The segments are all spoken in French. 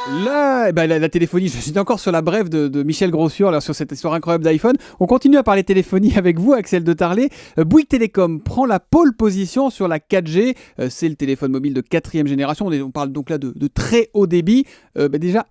La téléphonie, je suis encore sur la brève de Michel Grossure, là, sur cette histoire incroyable d'iPhone. On continue à parler téléphonie avec vous, Axel de Tarlet. Bouygues Télécom prend la pole position sur la 4G. C'est le téléphone mobile de 4e génération. On parle donc là de très haut débit. Déjà,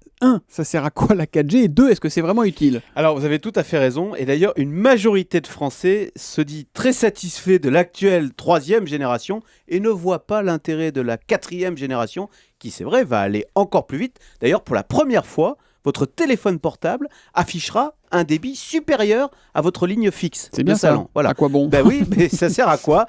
ça sert à quoi la 4G? Et 2, est-ce que c'est vraiment utile? Alors, vous avez tout à fait raison. Et d'ailleurs, une majorité de Français se dit très satisfait de l'actuelle 3e génération et ne voit pas l'intérêt de la 4e génération qui, c'est vrai, va aller encore plus vite. D'ailleurs, pour la première fois, votre téléphone portable affichera un débit supérieur à votre ligne fixe. C'est bien salon. Ça. Voilà. À quoi bon? Ben oui, mais ça sert à quoi?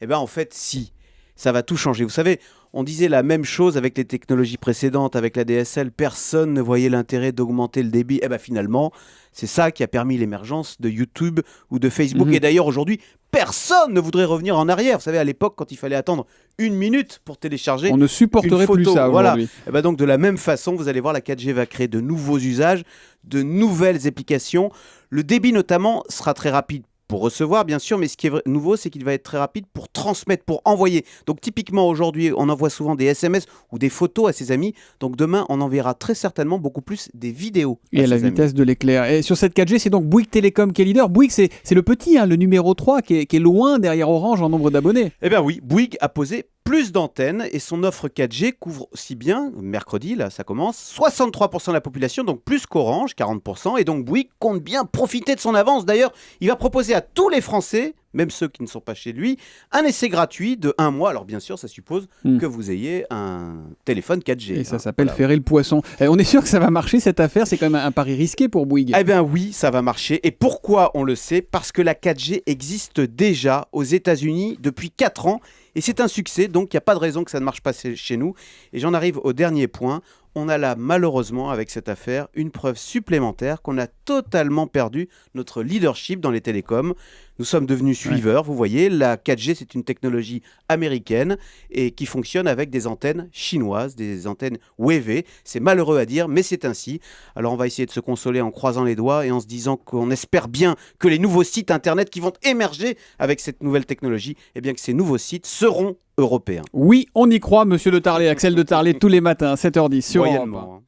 Eh bien, en fait, si. Ça va tout changer. Vous savez, on disait la même chose avec les technologies précédentes, avec la DSL. Personne ne voyait l'intérêt d'augmenter le débit. Eh bien, finalement, c'est ça qui a permis l'émergence de YouTube ou de Facebook. Et d'ailleurs, aujourd'hui, personne ne voudrait revenir en arrière. Vous savez, à l'époque, quand il fallait attendre 1 minute pour télécharger, on ne supporterait une photo, plus ça voilà. aujourd'hui. Et ben donc, de la même façon, vous allez voir, la 4G va créer de nouveaux usages, de nouvelles applications. Le débit, notamment, sera très rapide pour recevoir, bien sûr, mais ce qui est nouveau, c'est qu'il va être très rapide pour transmettre, pour envoyer. Donc, typiquement, aujourd'hui, on envoie souvent des SMS ou des photos à ses amis. Donc, demain, on enverra très certainement beaucoup plus des vidéos. Et à la vitesse de l'éclair. Et sur cette 4G, c'est donc Bouygues Télécom qui est leader. Bouygues, c'est le petit, le numéro 3, qui est loin derrière Orange en nombre d'abonnés. Eh bien oui, Bouygues a posé plus d'antennes et son offre 4G couvre aussi bien, mercredi, là ça commence, 63% de la population, donc plus qu'Orange, 40%, et donc Bouygues compte bien profiter de son avance. D'ailleurs, il va proposer à tous les Français, même ceux qui ne sont pas chez lui, un essai gratuit de 1 mois. Alors bien sûr, ça suppose que vous ayez un téléphone 4G. Et ça s'appelle ferrer le poisson. On est sûr que ça va marcher cette affaire, c'est quand même un pari risqué pour Bouygues. Eh bien oui, ça va marcher. Et pourquoi on le sait? Parce que la 4G existe déjà aux États-Unis depuis 4 ans. Et c'est un succès, donc il n'y a pas de raison que ça ne marche pas chez nous. Et j'en arrive au dernier point. On a là, malheureusement, avec cette affaire, une preuve supplémentaire qu'on a totalement perdu notre leadership dans les télécoms. Nous sommes devenus suiveurs, vous voyez. La 4G, c'est une technologie américaine et qui fonctionne avec des antennes chinoises, des antennes Huawei. C'est malheureux à dire, mais c'est ainsi. Alors, on va essayer de se consoler en croisant les doigts et en se disant qu'on espère bien que les nouveaux sites Internet qui vont émerger avec cette nouvelle technologie, eh bien que ces nouveaux sites seront européens. Oui, on y croit, monsieur de Tarlet, Axel de Tarlet, tous les matins, 7h10 sur Europe 1.